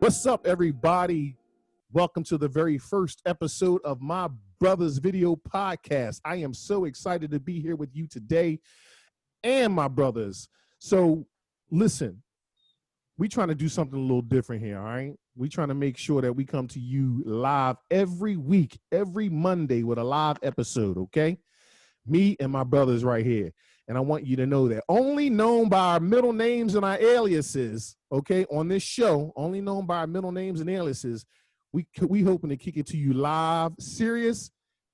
What's up, everybody? Welcome to the very first episode of my brother's video podcast. I am so excited to be here with you today and my brothers. So listen, we trying to do something a little different here, all right? We trying to make sure that we come to you live every week, every Monday with a live episode, okay? Me and my brothers right here. And I want you to know that only known by our middle names and our aliases, okay, on this show, only known by our middle names and aliases, we hoping to kick it to you live, serious,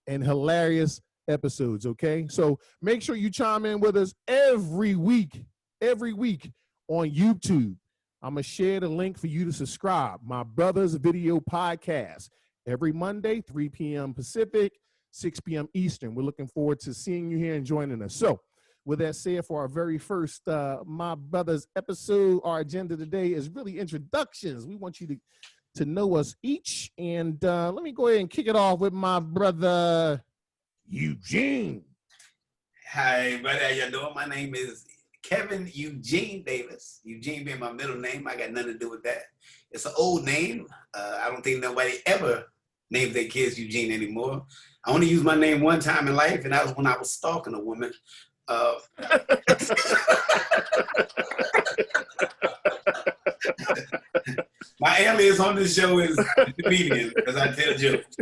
and hilarious episodes, okay? So make sure you chime in with us every week on YouTube. I'm going to share the link for you to subscribe. My brother's video podcast every Monday, 3 p.m. Pacific, 6 p.m. Eastern. We're looking forward to seeing you here and joining us. So with that said, for our very first My Brother's episode, our agenda today is really introductions. We want you to know us each. And let me go ahead and kick it off with my brother, Eugene. Hi, brother. How you doing? My name is Kevin Eugene Davis. Eugene being my middle name. I got nothing to do with that. It's an old name. I don't think nobody ever names their kids Eugene anymore. I only used my name one time in life, and that was when I was stalking a woman. My alias on this show is the comedian, because I tell jokes.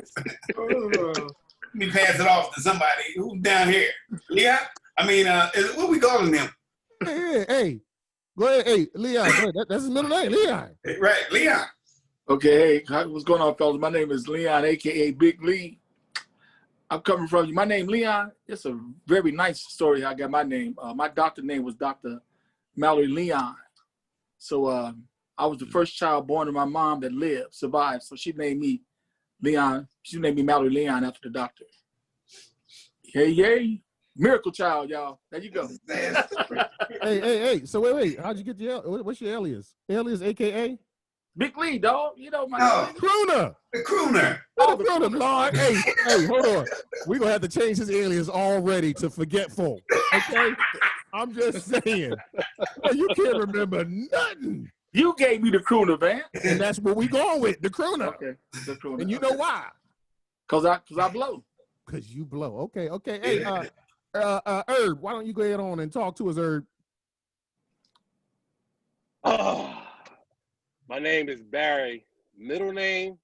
Let me pass it off to somebody who's down here. Yeah? I mean, what we calling them? Hey. Go ahead. Hey, Leon. Go ahead. That's his middle name, Leon. Hey, right, Leon. Okay, hey, what's going on, fellas? My name is Leon, a.k.a. Big Lee. I'm coming from you. My name, Leon. It's a very nice story how I got my name. My doctor name was Dr. Mallory Leon. So I was the first child born to my mom that lived, survived. So she named me Leon. She named me Mallory Leon after the doctor. Yay. Miracle child, y'all. There you go. Hey. So wait. How'd you get what's your alias? Alias, a.k.a.? Big Lee, dog. You know my name. Crooner. The Crooner. Oh, the Crooner, Lord. Hey, hold on. We're going to have to change his alias already to Forgetful. Okay? I'm just saying. Well, you can't remember nothing. You gave me the Crooner, man. And that's what we going with, the Crooner. Okay, the Crooner. And you know why? Cause I blow. Cause you blow. Okay. Hey, Herb, why don't you go ahead on and talk to us, Herb? My name is Barry. Middle name.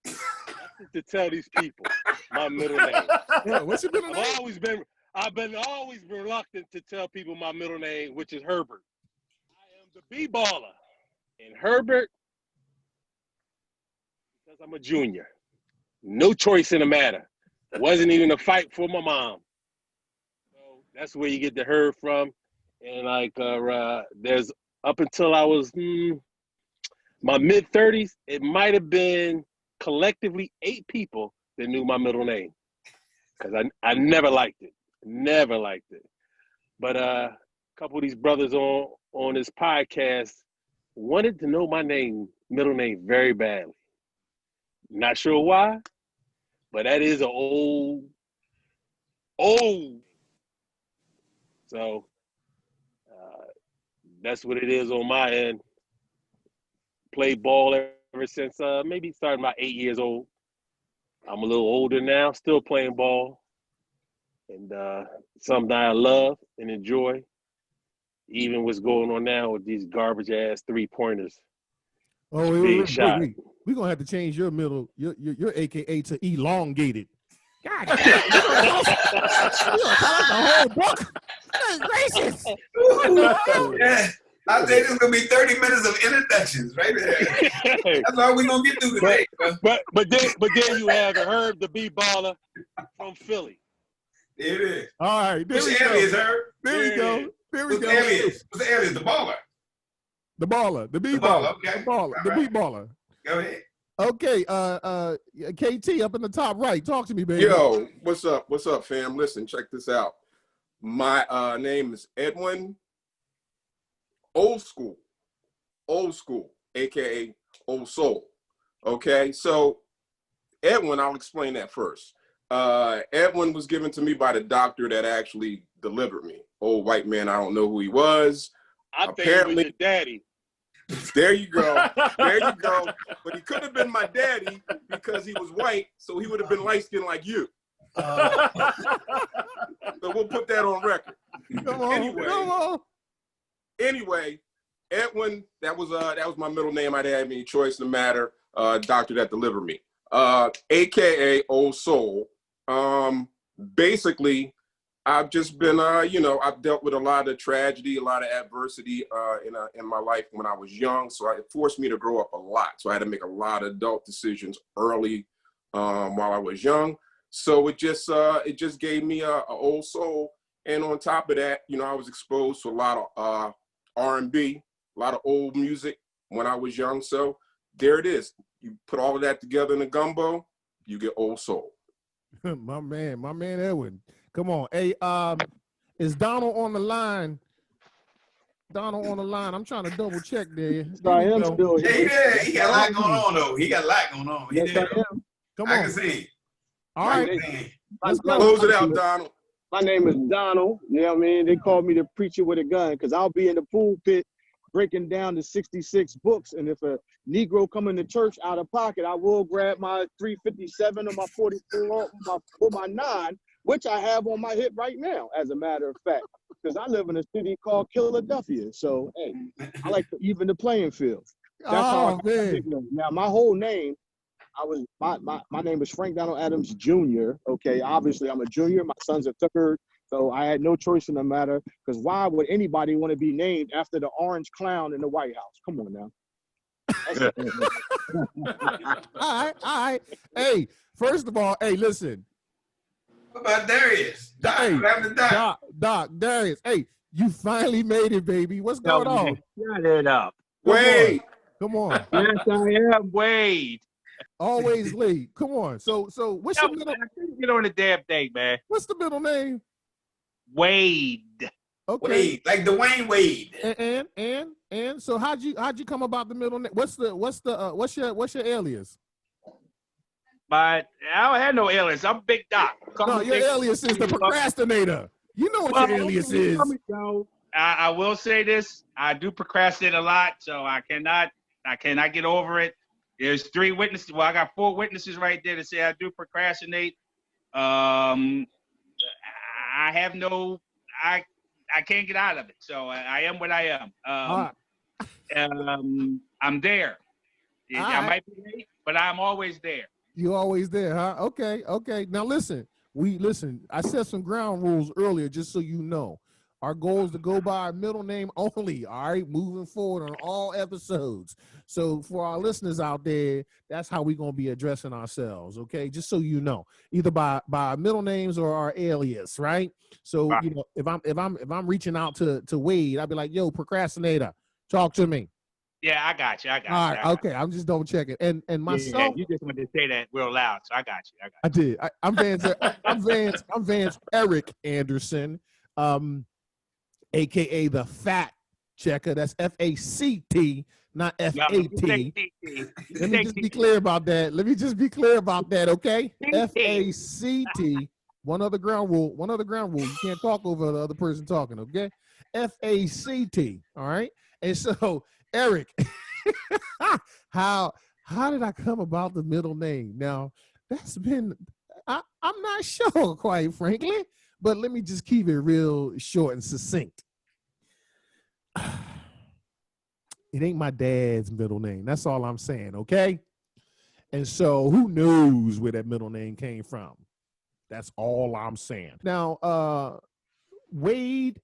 Nothing to tell these people. My middle name. Yeah, what's your middle name? I've been always reluctant to tell people my middle name, which is Herbert. I am the B-baller. And Herbert, because I'm a junior. No choice in the matter. Wasn't even a fight for my mom. So that's where you get the Herb from. And like there's up until I was my mid-30s, it might have been collectively 8 people that knew my middle name. Because I never liked it. Never liked it. But a couple of these brothers on this podcast wanted to know my middle name very badly. Not sure why, but that is an old. So that's what it is on my end. Played ball ever since maybe started about 8 years old. I'm a little older now, still playing ball. And something I love and enjoy. Even what's going on now with these garbage ass 3-pointers. Oh, being shot. We're gonna have to change your your AKA to elongated. God, you gonna tell us the whole book? That's racist. Yeah. I think it's gonna be 30 minutes of introductions right there. That's all we're gonna get through today. But then you have Herb the B-baller from Philly. There it is. All right, there What's the alias, Herb? There we go. What's the alias? What's the alias? The baller. The baller. The B-baller. Okay. The baller. The B-baller. Go ahead. Okay, KT up in the top right. Talk to me, baby. Yo, what's up? What's up, fam? Listen, check this out. My name is Edwin. Old school, aka Old Soul. Okay, so Edwin, I'll explain that first. Edwin was given to me by the doctor that actually delivered me. Old white man, I don't know who he was. I think it was your daddy. There you go. There you go. But he could have been my daddy because he was white, so he would have been light-skinned like you. So we'll put that on record. Come on. Anyway, Edwin, that was my middle name. I didn't have any choice in the matter. Doctor that delivered me. AKA Old Soul. Basically, I've just been, I've dealt with a lot of tragedy, a lot of adversity in my life when I was young. So it forced me to grow up a lot. So I had to make a lot of adult decisions early while I was young. So it just gave me a old soul. And on top of that, I was exposed to a lot of R&B, a lot of old music when I was young. So there it is. You put all of that together in a gumbo, you get Old Soul. my man Edwin. Come on. Hey, is Donald on the line? Donald on the line. I'm trying to double check there. I am still here. Yeah, he got a lot going on though. He got a lot going on. Yes, I am. Come I on. can see. All right. Let's Close it out, Donald. My name is Donald. You know what I mean? They call me the preacher with a gun because I'll be in the pulpit breaking down the 66 books. And if a Negro come into church out of pocket, I will grab my 357 or my 44 or my 9, which I have on my hip right now, as a matter of fact, because I live in a city called Philadelphia. So, hey, I like to even the playing field. That's how I man. Now, my whole name, my name is Frank Donald Adams Jr. Okay, obviously I'm a junior. My son's a third, so I had no choice in the matter. Because why would anybody want to be named after the orange clown in the White House? Come on now. All right. Hey, first of all, hey, listen. What about Darius? Doc, Hey, what happened to Doc? Doc, Darius. Hey, you finally made it, baby. What's going on? Shut it up. Wait. Come on. Yes, I am. Wade. Always late. Come on. So what's No, your middle? I couldn't get on the damn thing, man. What's the middle name? Wade. Okay. Wade, like Dwayne Wade. And so how'd you come about the middle name? What's your alias? But I don't have no alias. I'm Big Doc. No, your alias is the procrastinator. You know what your alias is. I will say this. I do procrastinate a lot, so I cannot get over it. There's 3 witnesses. Well, I got 4 witnesses right there to say I do procrastinate. I have no, I can't get out of it. So I am what I am. I'm there. I might be late, but I'm always there. You're always there, huh? Okay. Now listen. I set some ground rules earlier just so you know. Our goal is to go by middle name only, all right, moving forward on all episodes. So for our listeners out there, that's how we're going to be addressing ourselves, okay? Just so you know, either by our middle names or our alias, right? So, Right. if I'm reaching out to Wade, I'll be like, yo, procrastinator, talk to me. Yeah, I got you. All right, okay, I'm just double checking. And myself, Yeah, you just wanted to say that real loud, so I got you. I did. I'm Vance. I'm Vance Eric Anderson, AKA the Fat Checker. That's FACT, not FAT. Let me just be clear about that. Okay? FACT. One other ground rule. You can't talk over the other person talking. Okay? FACT. All right. And so, Eric, how did I come about the middle name? Now, that's been I'm not sure, quite frankly. But let me just keep it real short and succinct. It ain't my dad's middle name. That's all I'm saying, okay? And so who knows where that middle name came from? That's all I'm saying. Now, Wade,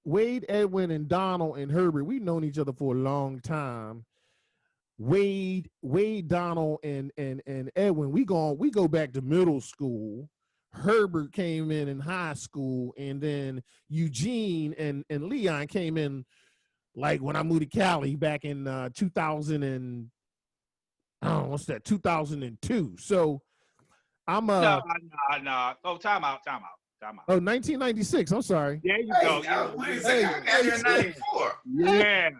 Edwin, and Donald and Herbert, we've known each other for a long time. Wade, Donald, and Edwin, we go back to middle school. Herbert came in high school, and then Eugene and Leon came in like when I moved to Cali back in 2002. So I'm No. Oh, time out. Oh, 1996. I'm sorry. There you Hey, go. wait a second. I got here in 94. Yeah.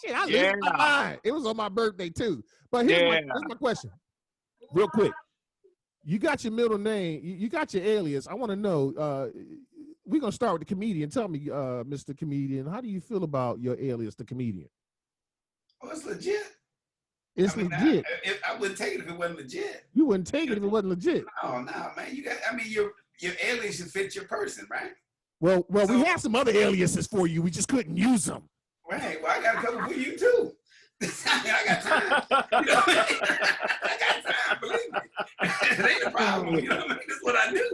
Shit, I lose my mind. It was on my birthday too. But here's my question, real quick. You got your middle name. You got your alias. I want to know. We're gonna start with the comedian. Tell me, Mr. Comedian, how do you feel about your alias, the comedian? Oh, it's legit. It's legit. I wouldn't take it if it wasn't legit. You wouldn't take it if it wasn't legit. No, man. Your alias should fit your person, right? Well, we have some other aliases for you. We just couldn't use them. Right. Well, I got a couple for you too. I got time. I got time. Believe me. It ain't a problem. You know what I mean? That's what I do.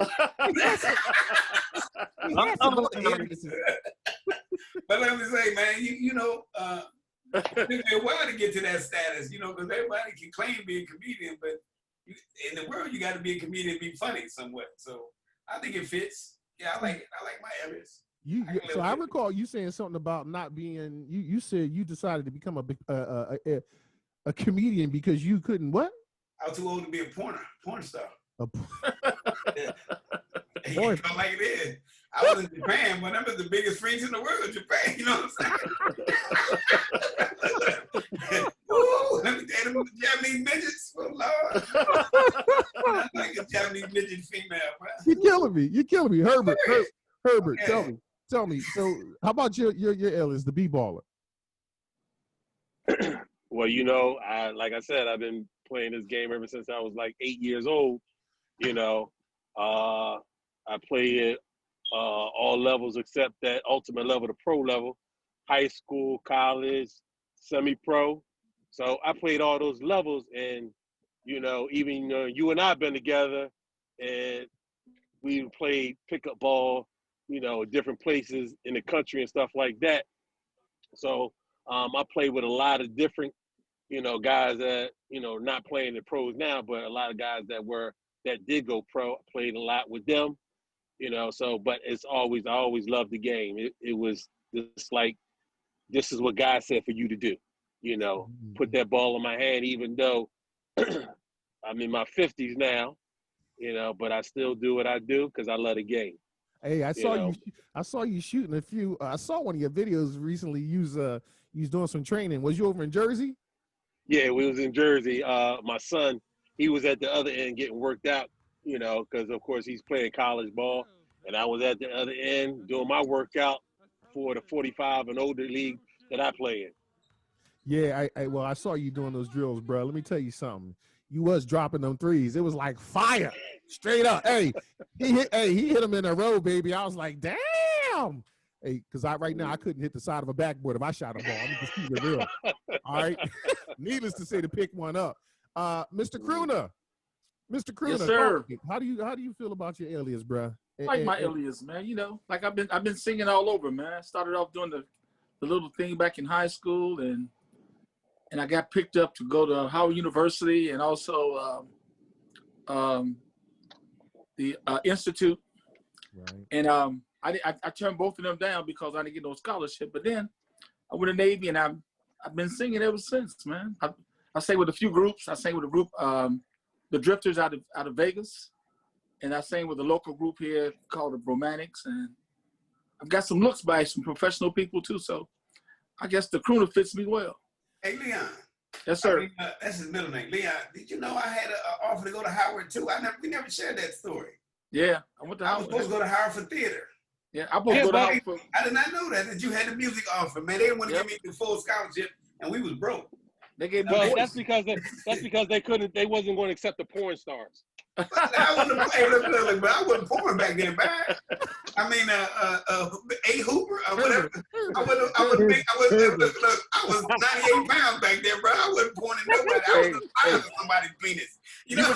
But let me say, man, it took me a while to get to that status, because everybody can claim being a comedian, but in the world, you got to be a comedian and be funny somewhat. So I think it fits. Yeah, I like it. I like my alias. So I recall you saying something about not being. You said you decided to become a comedian because you couldn't what? I was too old to be a porn star. Yeah. Porn. Like it is. I was in Japan, but I'm the biggest freaks in the world. Japan, you know what I'm saying? Ooh, let me tell them Japanese midgets. Oh Lord, I'm like a Japanese midget female, bro. You're killing me, Herbert. Herbert, Okay. tell me. So, how about your alias, the B-baller? Well, like I said, I've been playing this game ever since I was like 8 years old. I play it all levels except that ultimate level, the pro level, high school, college, semi-pro. So I played all those levels, and even you and I have been together, and we played pickup ball, different places in the country and stuff like that. So I played with a lot of different, guys that not playing the pros now, but a lot of guys that did go pro. I played a lot with them. But I always loved the game. It was just like, this is what God said for you to do, put that ball in my hand, even though I'm in my 50s now, but I still do what I do because I love the game. Hey, I saw you shooting a few. I saw one of your videos recently. You was doing some training. Was you over in Jersey? Yeah, we was in Jersey. My son, he was at the other end getting worked out, because of course he's playing college ball, and I was at the other end doing my workout for the 45 and older league that I play in. Yeah, I saw you doing those drills, bro. Let me tell you something. You was dropping them threes. It was like fire, straight up. Hey, he hit them in a row, baby. I was like, damn. Hey, because right now I couldn't hit the side of a backboard if I shot a ball. I'm just keep it real. All right. Needless to say, to pick one up. Mr. Crooner. Yes, sir. How do you feel about your alias, bro? I like my alias, man. Like I've been singing all over, man. I started off doing the little thing back in high school, and I got picked up to go to Howard University and also the Institute. Right. And I turned both of them down because I didn't get no scholarship. But then I went to Navy, and I've been singing ever since, man. I sang with a few groups. I sang with a group, the Drifters out of Vegas, and I sang with a local group here called the Romantics. And I've got some looks by some professional people too. So I guess the Crooner fits me well. Hey, Leon. Yes, sir. That's his middle name. Leon, did you know I had an offer to go to Howard too? We never shared that story. Yeah, I went to Howard. I was supposed to go to Howard for theater. Yeah, I was supposed to go to Howard for. I did not know that you had the music offer, man. They didn't want to give me the full scholarship, and we was broke. They gave me. Well, that's because they wasn't going to accept the porn stars. I wasn't porn back then, man. I mean, A Hooper or whatever. I was 98 pounds back then, bro. I wasn't pointing nobody. I was the size of somebody's penis. No,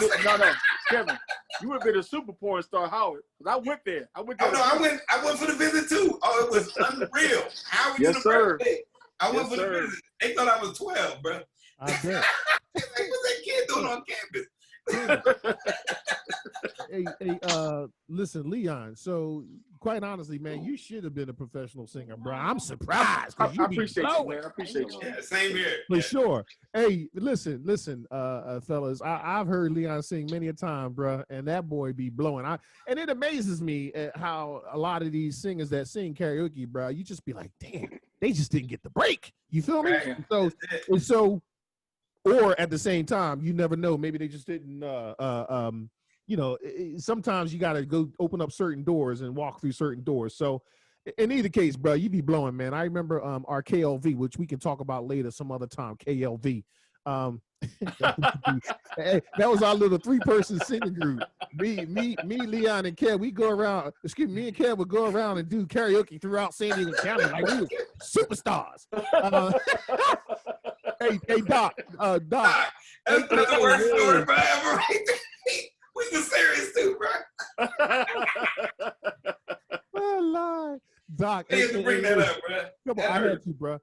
Kevin, you would have been a super porn star, Howard. Because I went there. I went for the visit too. Oh, it was unreal. Howard University. I went for the visit. They thought I was 12, bro. I bet. What's that kid doing on campus? Hey, listen, Leon. So, quite honestly, man, you should have been a professional singer, bro. I'm surprised. I appreciate you, man. I appreciate you. Yeah, same here. For sure. Hey, listen, fellas. I've heard Leon sing many a time, bro, and that boy be blowing. And it amazes me at how a lot of these singers that sing karaoke, bro, you just be like, damn, they just didn't get the break. You feel me? Right. So. Or at the same time, you never know. Maybe they just didn't, sometimes you got to go open up certain doors and walk through certain doors. So In either case, bro, you be blowing, man. I remember our KLV, which we can talk about later some other time. KLV. That was our little 3-person singing group. Me, Leon, and Kev. We go around. Excuse me, and Kev would go around and do karaoke throughout San Diego County like we were superstars. Hey, Doc. That's the worst story forever, right there. We can serious too, bro. Oh, Lord. Doc. We had to bring that up, bro. Come on, I had to, bro.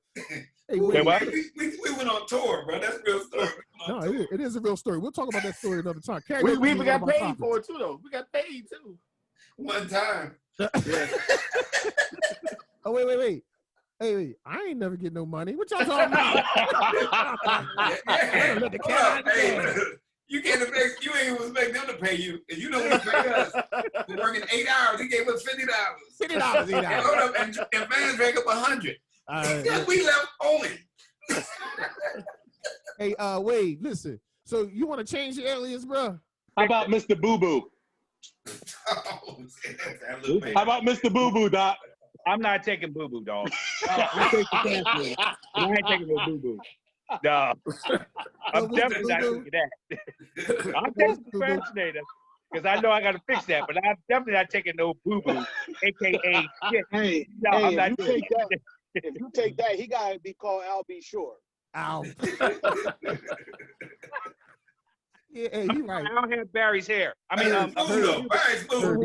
Hey, we went on tour, bro. That's a real story. No, it is a real story. We'll talk about that story another time. We even got paid for it too, though. We got paid too. One time. Oh, wait. Hey, I ain't never get no money. What y'all talking about? Let the cat out the you can't expect, you ain't even expect them to pay you. And you know what he paid us. We're working 8 hours. He gave us $50. $50, 8 hours. And Vance drank up 100. We left owing. Hey, Wade, listen. So you want to change the alias, bro? How about Mr. Boo Boo? How about Mr. Boo Boo, Doc? I'm not taking Boo Boo, dog. I take the cancel. I ain't taking no Boo Boo. No. I'm definitely not taking that. I'm just a procrastinator because I know I got to fix that, but I'm definitely not taking no Boo Boo, a.k.a. shit. Hey, no, I'm not doing that. If you take that, he got to be called Al B. Shore. Ow. Yeah, hey, you right. I don't have Barry's hair. I mean, Barry's smooth.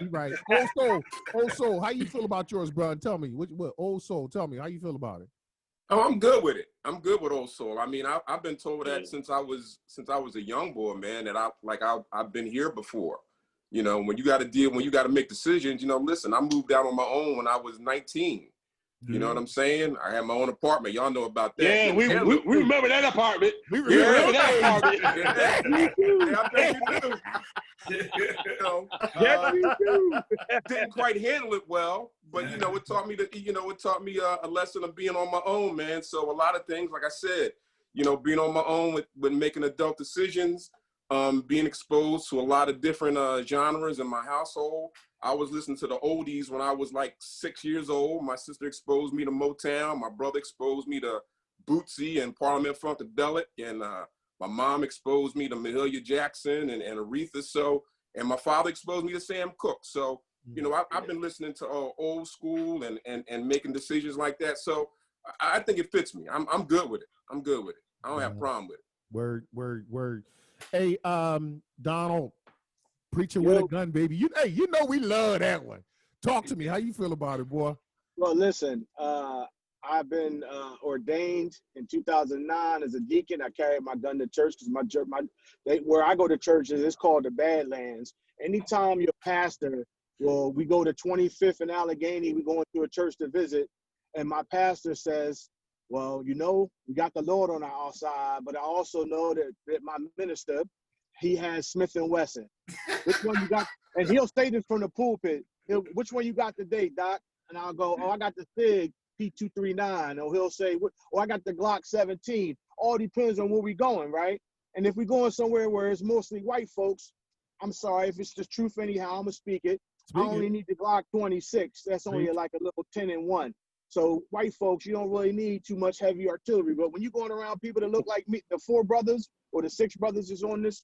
You right. Old soul. How you feel about yours, bro? And tell me, what old soul? Tell me how you feel about it. Oh, I'm good with it. I'm good with Old Soul. I mean, I've been told that since I was a young boy, man. That I've been here before. You know, when you got to make decisions. You know, listen, I moved out on my own when I was 19. You know what I'm saying? I had my own apartment. Y'all know about that. Yeah, we remember that apartment. We remember that apartment. Yeah, I bet you do. Didn't quite handle it well, but it taught me a lesson of being on my own, man. So a lot of things, like I said, being on my own with making adult decisions, being exposed to a lot of different genres in my household. I was listening to the oldies when I was like 6 years old. My sister exposed me to Motown. My brother exposed me to Bootsy and Parliament Funkadelic. And my mom exposed me to Mahalia Jackson and Aretha. And my father exposed me to Sam Cooke. So, I've been listening to old school and making decisions like that. So I think it fits me. I'm good with it. I don't have a problem with it. Word. Hey, Donald. Preacher with a gun, baby. You know we love that one. Talk to me. How you feel about it, boy? Well, listen, I've been ordained in 2009 as a deacon. I carried my gun to church because where I go to church is called the Badlands. Anytime your pastor, we go to 25th and Allegheny, we go into a church to visit, and my pastor says, well, we got the Lord on our side, but I also know that my minister, he has Smith & Wesson. Which one you got? And he'll say this from the pulpit. Which one you got today, Doc? And I'll go, I got the SIG P239. Or he'll say, I got the Glock 17. All depends on where we going, right? And if we're going somewhere where it's mostly white folks, I'm sorry, if it's the truth anyhow, I'm going to speak it. I only need the Glock 26. That's only like a little 10-in-1. So white folks, you don't really need too much heavy artillery. But when you're going around people that look like me, the 4 brothers or the 6 brothers is on this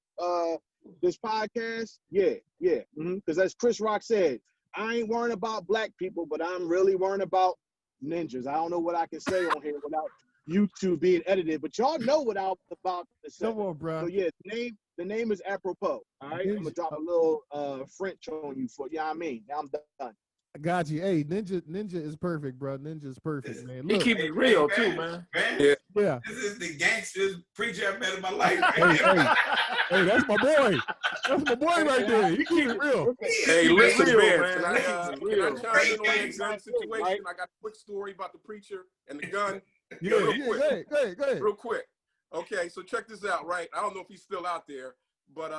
podcast, because as Chris Rock said, I ain't worrying about black people, but I'm really worrying about ninjas. I don't know what I can say on here without YouTube being edited, but y'all know what I was about to say. Come on, bro. So the name is apropos. All right, I'm gonna drop a little French on you for I mean. Now I'm done. I got you. Hey, Ninja is perfect, bro. Ninja is perfect, man. Look. He keep it real too, man. Yeah. This is the gangsters preacher I've met in my life. Hey, that's my boy. That's my boy right there. He keep it real. Hey, listen, man. Man. Can I chime in on the gun situation? I got a quick story about the preacher and the gun. Go ahead. Real quick. Okay, so check this out, right? I don't know if he's still out there, but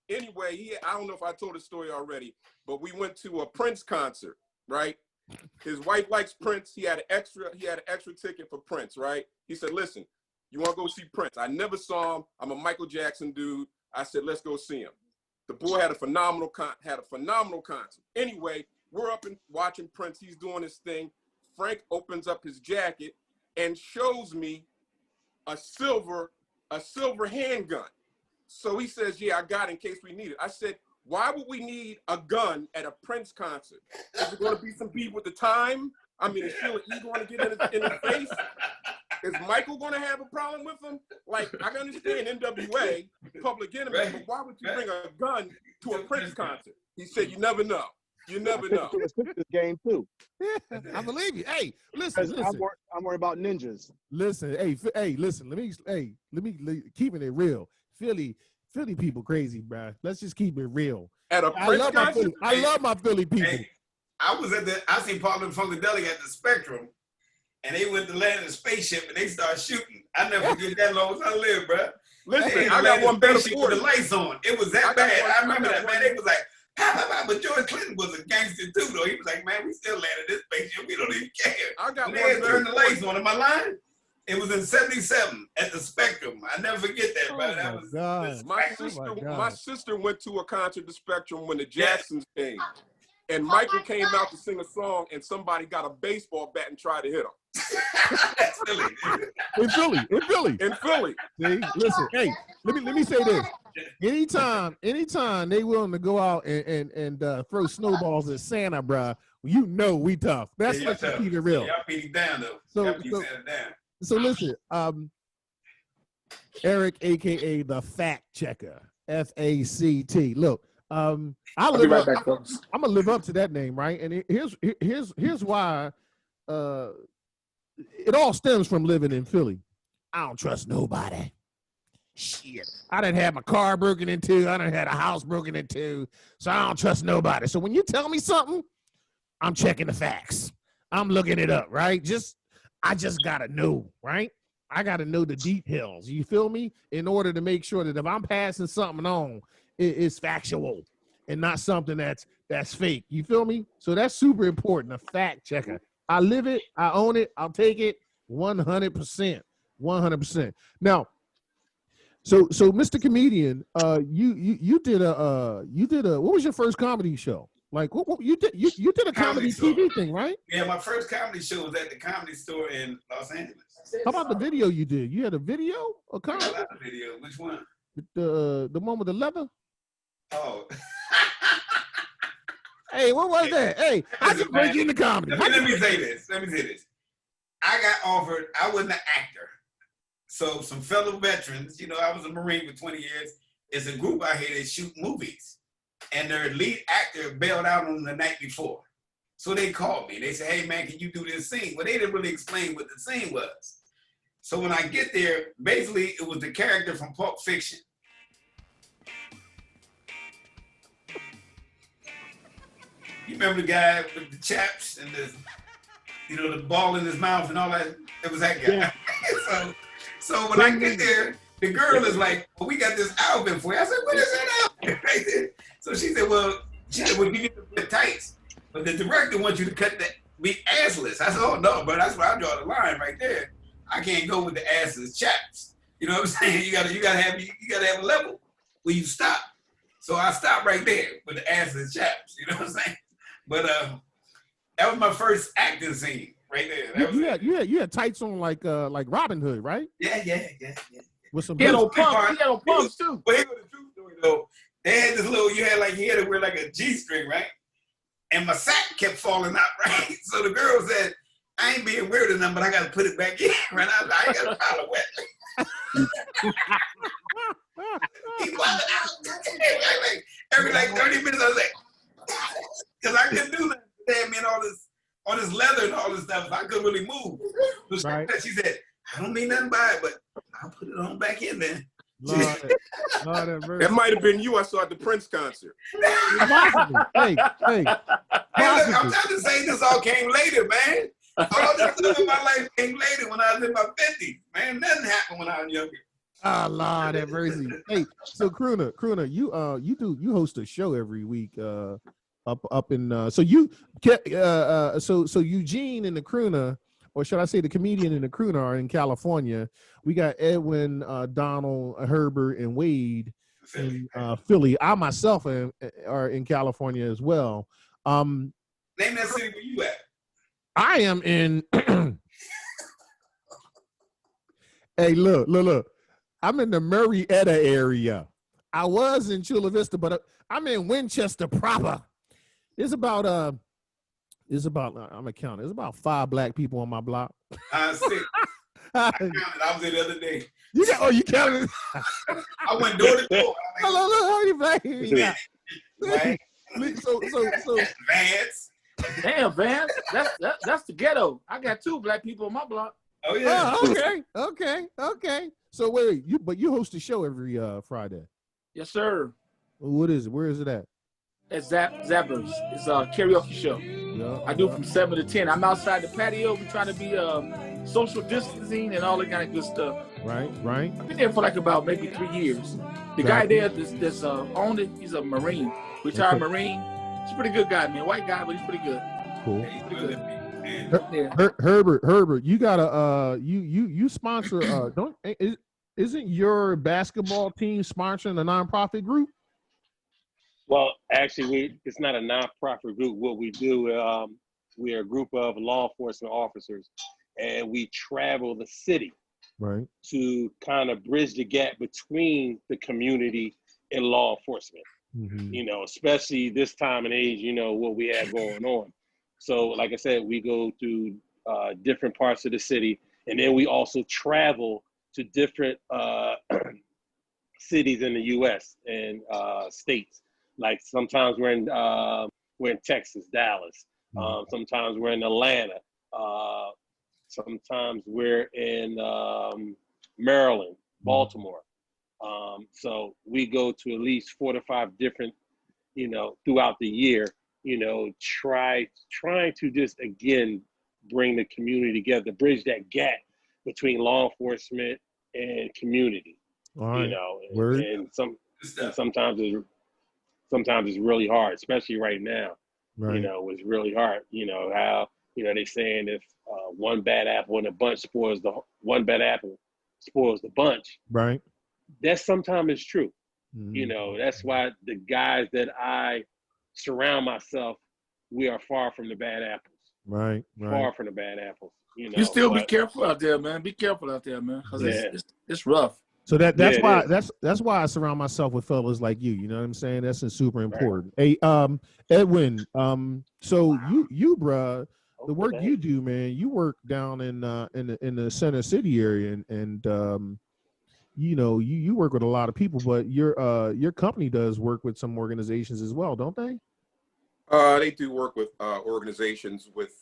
anyway, I don't know if I told the story already, but we went to a Prince concert, right? His wife likes Prince. He had an extra ticket for Prince, right? He said, listen, you want to go see Prince? I never saw him. I'm a Michael Jackson dude. I said, let's go see him. The boy had a phenomenal concert. Anyway, We're up and watching Prince. He's doing his thing. Frank opens up his jacket and shows me a silver handgun. So he says, yeah, I got it in case we need it. I said, why would we need a gun at a Prince concert? Is it going to be some people with the time? I mean, is Sheila E. going to get in his face? Is Michael going to have a problem with him? Like, I can understand NWA, Public Enemy, but why would you bring a gun to a Prince concert? He said, you never know. You never know. It's a game too. I believe you. Hey, listen. I'm worried about ninjas. Listen, hey, listen. Let me keeping it real. Philly people crazy, bro. Let's just keep it real. At a Prince concert? I love my Philly people. Hey, I seen Parliament Funkadelic at the Spectrum, and they went to land in a spaceship and they started shooting. I never forget that long as I live, bro. Listen, I got one better for with the lights on. It was that bad. I remember that, man. They was like, but George Clinton was a gangster too, though. He was like, man, we still landed this spaceship. We don't even care. I got they had turned the lights on. Am I lying? It was in '77 at the Spectrum. I never forget that, bro. That was God. My sister went to a concert at the Spectrum when the Jacksons came. And Michael came out to sing a song, and somebody got a baseball bat and tried to hit him. That's Philly. In Philly. See, listen, hey, let me say this. Anytime they willing to go out and throw snowballs at Santa, bruh, you know we tough. That's what you keep it real. Y'all beat it down though. So listen, Eric, aka the fact checker, FACT. Look, I'm gonna live up to that name, right? And here's why. It all stems from living in Philly. I don't trust nobody. Shit, I done had my car broken into. I done had a house broken into. So I don't trust nobody. So when you tell me something, I'm checking the facts. I'm looking it up, right? I just gotta know, right? I gotta know the details. You feel me? In order to make sure that if I'm passing something on, it's factual and not something that's fake. You feel me? So that's super important. A fact checker. I live it. I own it. I'll take it 100%. 100%. Now, so Mr. Comedian, you did a what was your first comedy show? Like what you did a comedy TV thing, right? Yeah, my first comedy show was at the Comedy Store in Los Angeles. How about the video you did? You had a video? A comedy? I like the video. Which one? The one with the leather? Oh. Hey, what was that? Hey, I just break you into comedy. Let me say this. I got offered, I wasn't an actor. So some fellow veterans, I was a Marine for 20 years. It's a group out here that shoot movies. And their lead actor bailed out on them the night before. So they called me. They said, hey, man, can you do this scene? Well, they didn't really explain what the scene was. So when I get there, basically, it was the character from Pulp Fiction. You remember the guy with the chaps and the ball in his mouth and all that? It was that guy. Yeah. So when I get there, the girl is like, well, we got this outfit for you. I said, what is that outfit right there? So she said, well, you need to put tights. But the director wants you to be assless. I said, oh, no, but that's where I draw the line right there. I can't go with the assless chaps. You know what I'm saying? You gotta have a level where you stop. So I stopped right there with the assless chaps. You know what I'm saying? But that was my first acting scene right there. You had tights on like Robin Hood, right? Yeah. With some he had no pumps too. But here's the truth story though. They had this little, you had to wear like a G-string, right? And my sack kept falling out, right? So the girl said, I ain't being weird enough, but I gotta put it back in, right? I ain't got a pile of wet. He walked out. Every 30 minutes, I was like, because I couldn't do that. They had me in all this leather and all this stuff. I couldn't really move. So she said, I don't mean nothing by it, but I'll put it on back in there. That might have been you I saw at the Prince concert. Hey, look, I'm trying to say this all came later, man. All this stuff in my life came later when I was in my 50s. Man, nothing happened when I was younger. Oh, Lord have mercy. Hey, so Crooner, you host a show every week up in so Eugene and the Crooner, or should I say the comedian and the Crooner, are in California. We got Edwin, Donald, Herbert, and Wade in Philly. I myself are in California as well. Name that city where you at. I am in. Hey, look. I'm in the Marietta area. I was in Chula Vista, but I'm in Winchester proper. It's about I'm gonna count it. It's about 5 black people on my block. 6. I counted. I was there the other day. You counted. I went door to door. Look, how many black people you got? Right. So Vance. Damn, Vance. That's the ghetto. I got 2 black people on my block. Oh yeah. Okay. So wait, you host a show every Friday. Yes, sir. What is it? Where is it at? It's Zappers. It's a karaoke show. Yeah. I do from 7 to 10. I'm outside the patio. We're trying to be social distancing and all that kind of good stuff. Right. I've been there for like about maybe 3 years. The guy there that's owned it, he's a Marine, retired Marine. He's a pretty good guy, man. White guy, but he's pretty good. Cool. He's good. Herbert, you gotta you sponsor isn't your basketball team sponsoring a nonprofit group? Well, actually, it's not a nonprofit group. What we do, we are a group of law enforcement officers, and we travel the city, right, to kind of bridge the gap between the community and law enforcement. Mm-hmm. You know, especially this time and age, you know, what we have going on. So, like I said, we go to different parts of the city, and then we also travel to different cities in the U.S. and states. Like sometimes we're in Texas, Dallas. Sometimes we're in Atlanta. Sometimes we're in Maryland, Baltimore. So we go to at least 4 to 5 different, you know, throughout the year. You know, trying to just again bring the community together, bridge that gap between law enforcement and community. All right. You know, and sometimes it's really hard, especially right now. Right. You know, it's really hard. You know how they saying if one bad apple in a bunch spoils the bunch. Right. That sometimes is true. Mm-hmm. You know, that's why the guys that I surround myself, we are far from the bad apples. Right. Far from the bad apples. You know, You still be careful out there, man. Be careful out there, man. Cause it's rough. So that's why I surround myself with fellas like you. You know what I'm saying? That's super important. Right. Hey, Edwin. So you, bruh, the work you do, man. You work down in the Center City area, and you know, you work with a lot of people, but your company does work with some organizations as well, don't they? They do work with organizations with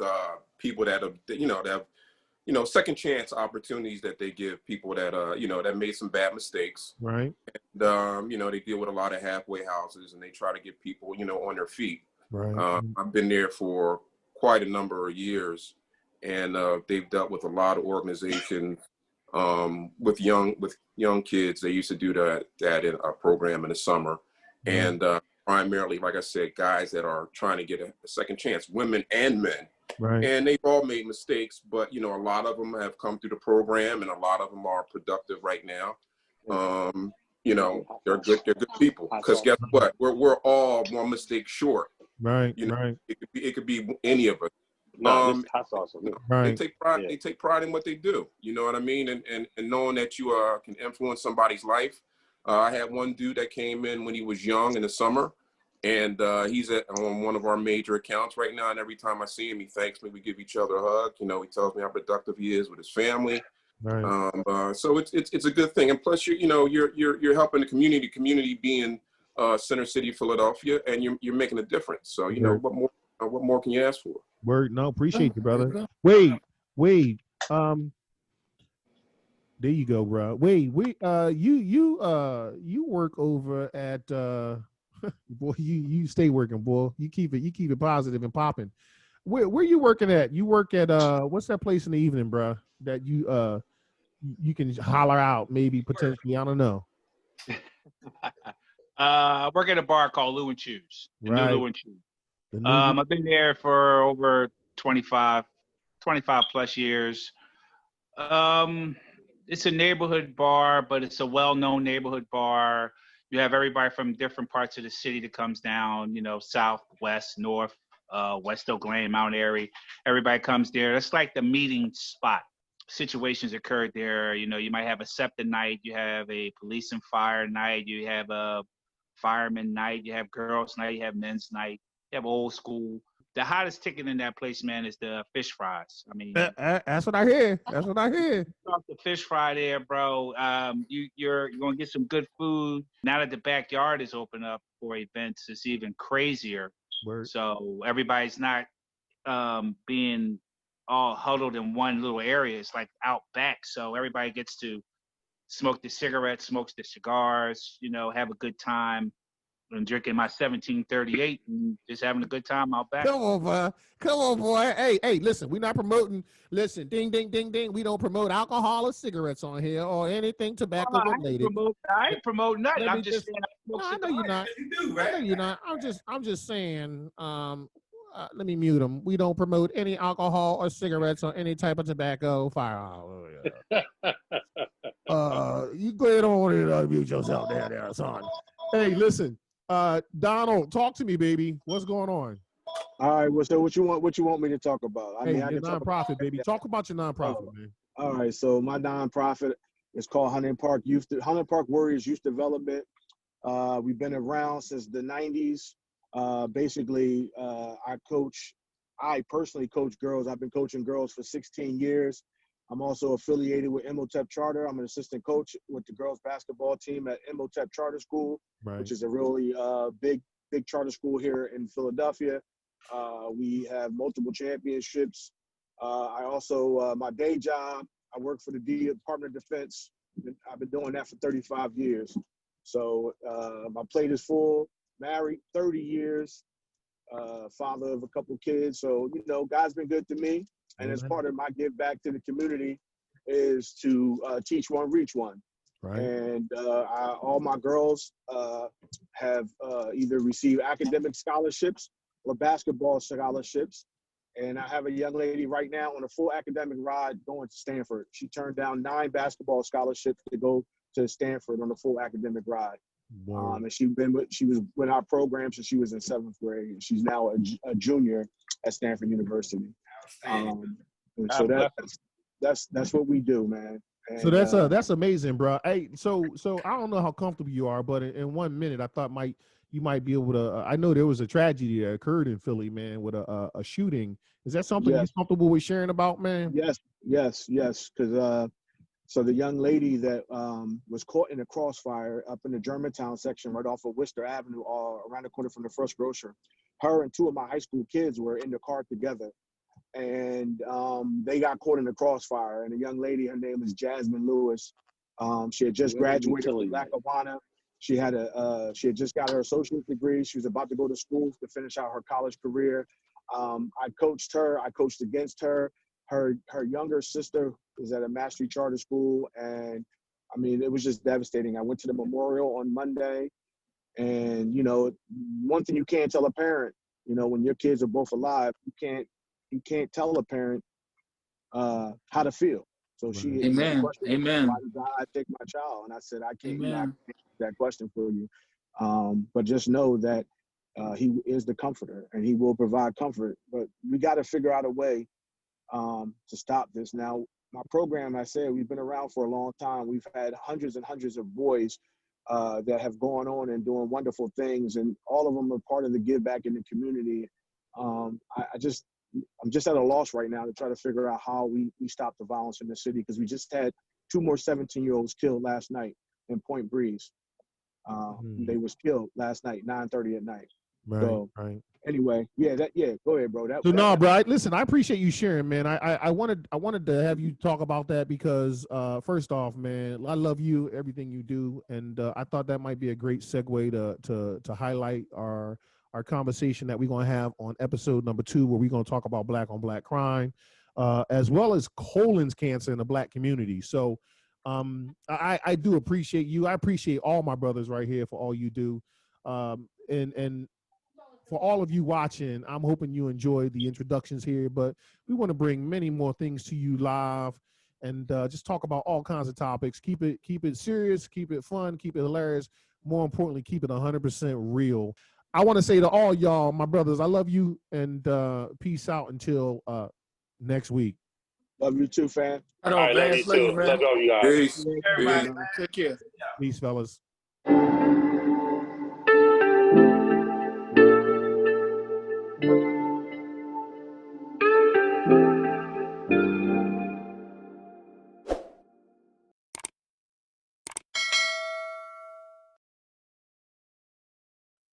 people that have, second chance opportunities that they give people that, that made some bad mistakes. Right. And, they deal with a lot of halfway houses, and they try to get people, on their feet. Right. I've been there for quite a number of years, and they've dealt with a lot of organizations with young kids. They used to do that in a program in the summer. And primarily, like I said, guys that are trying to get a second chance, women and men. Right. And they've all made mistakes, but a lot of them have come through the program, and a lot of them are productive right now. They're good people. Because guess what? We're all one mistake short. Right. Right. It could be any of us. No, that's awesome. Right. They take pride in what they do. You know what I mean? And knowing that you can influence somebody's life. I had one dude that came in when he was young in the summer, and he's on one of our major accounts right now. And every time I see him, he thanks me. We give each other a hug. He tells me how productive he is with his family. Right. So it's a good thing. And plus, you're helping the community. Community being Center City, Philadelphia, and you're making a difference. So what more can you ask for? Word, no, appreciate you, brother. Wade, there you go, bro. Wade, you work over at boy, you stay working, boy. You keep it positive and popping. Where you working at? You work at what's that place in the evening, bro? That you can holler out, maybe potentially. I don't know. I work at a bar called Lou and Choose. The Right. new Lou and Choose. I've been there for over 25 plus years. It's a neighborhood bar, but it's a well-known neighborhood bar. You have everybody from different parts of the city that comes down, south, west, north, West Oak Lane, Mount Airy. Everybody comes there. That's like the meeting spot. Situations occurred there. You know, you might have a SEPTA night, you have a police and fire night, you have a fireman night, you have girls night, you have men's night, you have old school. The hottest ticket in that place, man, is the fish fries. I mean, that's what I hear. That's what I hear. the fish fry there, bro. You're gonna get some good food. Now that the backyard is open up for events, it's even crazier. Word. So everybody's not being all huddled in one little area. It's like out back. So everybody gets to smoke the cigarettes, smokes the cigars, you know, have a good time. I'm drinking my 1738 and just having a good time out back. Come on, boy. Come on, boy. Hey, listen, we're not promoting. Listen, ding, ding, ding, ding. We don't promote alcohol or cigarettes on here or anything tobacco related. I ain't promoting nothing. I'm just saying I know you're not. You do, right? I know you're not. I'm just saying, let me mute them. We don't promote any alcohol or cigarettes or any type of tobacco. You go ahead on and unmute yourself there, son. Hey, listen. Donald, talk to me, baby. What's going on? All right. Well, so what you want me to talk about? I mean, your nonprofit, baby. Talk about your nonprofit, man. All right. So my nonprofit is called Hunting Park Warriors Youth Development. We've been around since the 90s. Basically, I personally coach girls. I've been coaching girls for 16 years. I'm also affiliated with MOTEP Charter. I'm an assistant coach with the girls basketball team at MOTEP Charter School, which is a really big charter school here in Philadelphia. We have multiple championships. I also, my day job, I work for the Department of Defense. I've been doing that for 35 years. So my plate is full. Married 30 years, father of a couple kids. So, you know, God's been good to me. And as part of my give back to the community is to teach one, reach one. Right. And all my girls have either received academic scholarships or basketball scholarships. And I have a young lady right now on a full academic ride going to Stanford. She turned down 9 basketball scholarships to go to Stanford on a full academic ride. And she was with our program since she was in 7th grade. And she's now a junior at Stanford University. And so that's what we do, man. And, so that's amazing, bro. Hey, so I don't know how comfortable you are, but in 1 minute, I thought you might be able to. I know there was a tragedy that occurred in Philly, man, with a shooting. Is that something you're comfortable with sharing about, man? Yes. Because so the young lady that was caught in a crossfire up in the Germantown section, right off of Worcester Avenue, around the corner from the First Grocer. Her and 2 of my high school kids were in the car together. And they got caught in the crossfire. And a young lady, her name is Jasmine Lewis. She had just graduated from Lackawanna. She had just got her associate's degree. She was about to go to school to finish out her college career. I coached her. I coached against her. Her younger sister is at a Mastery Charter School, and I mean, it was just devastating. I went to the memorial on Monday, and you know, one thing you can't tell a parent, you know, when your kids are both alive, you can't tell a parent how to feel. So she Amen. Amen. Why did God take my child? And I said, I can't answer that question for you. But just know that he is the comforter and he will provide comfort. But we got to figure out a way to stop this. Now, my program, I said, we've been around for a long time. We've had hundreds and hundreds of boys that have gone on and doing wonderful things. And all of them are part of the give back in the community. I'm just at a loss right now to try to figure out how we stop the violence in the city, because we just had 2 more 17-year-olds killed last night in Point Breeze. They was killed last night, 9:30 at night. Right. Anyway, go ahead, bro. Bro. Listen, I appreciate you sharing, man. I wanted to have you talk about that because first off, man, I love you, everything you do, and I thought that might be a great segue to highlight our conversation that we're going to have on episode number 2, where we're going to talk about black on black crime, as well as colon cancer in the black community. So I do appreciate you. I appreciate all my brothers right here for all you do. And for all of you watching, I'm hoping you enjoyed the introductions here, but we want to bring many more things to you live and just talk about all kinds of topics. Keep it serious, keep it fun, keep it hilarious. More importantly, keep it 100% real. I want to say to all y'all, my brothers, I love you, and peace out until next week. Love you too, fam. I All don't right, love you Vance, love you, too. man. Love all you guys. Peace. Everybody. Peace. Take care. Peace, fellas.